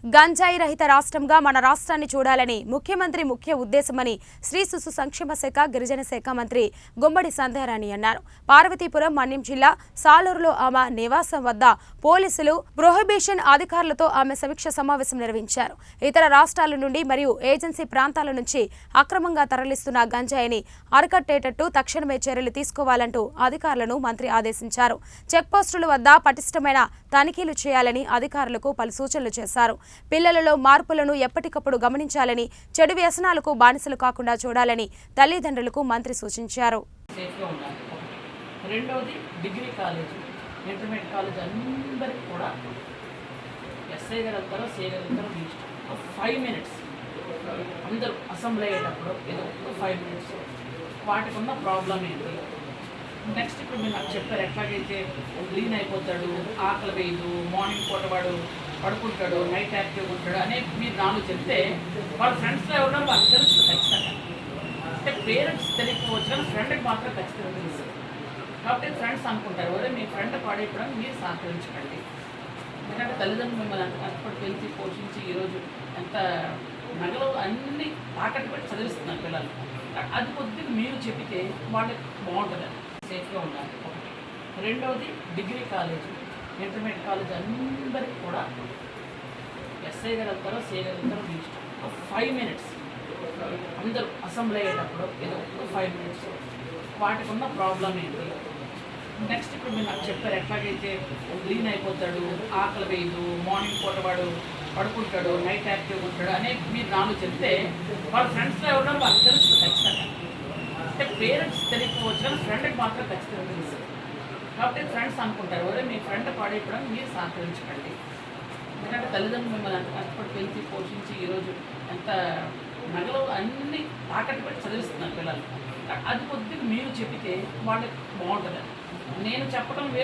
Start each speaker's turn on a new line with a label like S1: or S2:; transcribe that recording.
S1: గంజాయి రహిత రాష్ట్రంగా మన రాష్ట్రాన్ని చూడాలని ముఖ్యమంత్రి ముఖ్య ఉద్దేశమని శ్రీ శిశు సంక్షేమ శాఖ గిరిజన శాఖ మంత్రి గుమ్మడి సంధ్యారాణి అన్నారు. పార్వతీపురం మన్యం జిల్లా సాలూరులో ఆమె నివాసం వద్ద పోలీసులు ప్రొహిబిషన్ అధికారులతో ఆమె సమీక్ష సమావేశం నిర్వహించారు. ఇతర రాష్ట్రాల నుండి మరియు ఏజెన్సీ ప్రాంతాల నుంచి అక్రమంగా తరలిస్తున్న గంజాయిని అరికట్టేటట్టు తక్షణమే చర్యలు తీసుకోవాలంటూ అధికారులను మంత్రి ఆదేశించారు. చెక్పోస్టుల వద్ద పటిష్టమైన తనిఖీలు చేయాలని అధికారులకు పలు సూచనలు చేశారు. పిల్లలలో మార్పులను ఎప్పటికప్పుడు గమనించాలని, చెడు వ్యసనాలకు బానిసలు కాకుండా చూడాలని తల్లిదండ్రులకు మంత్రి సూచించారు.
S2: రెండవది డిగ్రీ కాలేజ్, ఇంటర్మీడియట్ కాలేజ్ అందరికీ కూడా ఎస్ఐ గారు వెళ్తారో సిఐ గారు వెళ్తారో మీ ఇష్టం. 5 minutes అందరూ అసెంబ్లీ అయ్యేటప్పుడు ఏదో 5 minutes వాటికి ఉన్న ప్రాబ్లం ఏంటి, నెక్స్ట్ ఇప్పుడు మీరు నాకు చెప్పారు ఎట్లాగైతే లీన్ అయిపోతాడు, ఆకలి వేయదు, మార్నింగ్ పూట వాడు పడుకుంటాడు, నైట్ యాక్టివ్గా ఉంటాడు అనే మీరు నాలుగు చెప్తే వాళ్ళ ఫ్రెండ్స్లో ఎవరో వాళ్ళకి తెలుసు ఖచ్చితంగా. అంటే పేరెంట్స్ తెలియకపోవచ్చు కానీ ఫ్రెండ్కి మాత్రం ఖచ్చితంగా తెలుసు. కాబట్టి ఫ్రెండ్స్ అనుకుంటారు ఒరే మీ ఫ్రెండ్ పాడైపోవడానికి మీరు సహకరించకండి. ఎందుకంటే తల్లిదండ్రులు మిమ్మల్ని అంత కష్టపడి పెంచి పోషించి ఈరోజు ఎంత నగలు అన్నీ తాకట్టు పెట్టి చదివిస్తున్నారు పిల్లలు. అది కొద్దిగా మీరు చెబితే వాళ్ళకి బాగుంటుంది, సేఫ్గా ఉండాలి. ఒకటి. రెండవది డిగ్రీ కాలేజ్, ఇంటర్మీడియట్ కాలేజ్ అందరికీ కూడా ఎస్ఐ గారు వెళ్తారో సిఐ గారు వెళ్తారో మీ ఇష్టం. 5 minutes అందరూ అసెంబ్లీ అయ్యేటప్పుడు ఏదో 5 minutes వాటికి ఉన్న ప్రాబ్లం ఏంటి, నెక్స్ట్ ఇప్పుడు మీరు నాకు చెప్పారు ఎట్లాగైతే లీన్ అయిపోతాడు, ఆకలి వేయదు, మార్నింగ్ పూట వాడు పడుకుంటాడు, నైట్ యాక్టివ్గా ఉంటాడు అనే మీరు నాలుగు చెప్తే వాళ్ళ ఫ్రెండ్స్లో ఎవరో వాళ్ళకి తెలుసు ఖచ్చితంగా. అంటే పేరెంట్స్ తెలియకపోవచ్చు కానీ ఫ్రెండ్కి మాత్రం ఖచ్చితంగా తెలుసు. కాబట్టి ఫ్రెండ్స్ అనుకుంటారు ఒరే మీ ఫ్రెండ్ పాడైపోవడానికి మీరు సహకరించకండి. ఎందుకంటే తల్లిదండ్రులు మిమ్మల్ని అంత కష్టపడి పెంచి పోషించి ఈరోజు ఎంత నగలు అన్నీ తాకట్టు పెట్టి చదివిస్తున్నారు పిల్లలు. అది కొద్దిగా మీరు చెబితే వాళ్ళకి బాగుంటుంది. నేను చెప్పడం వేరు.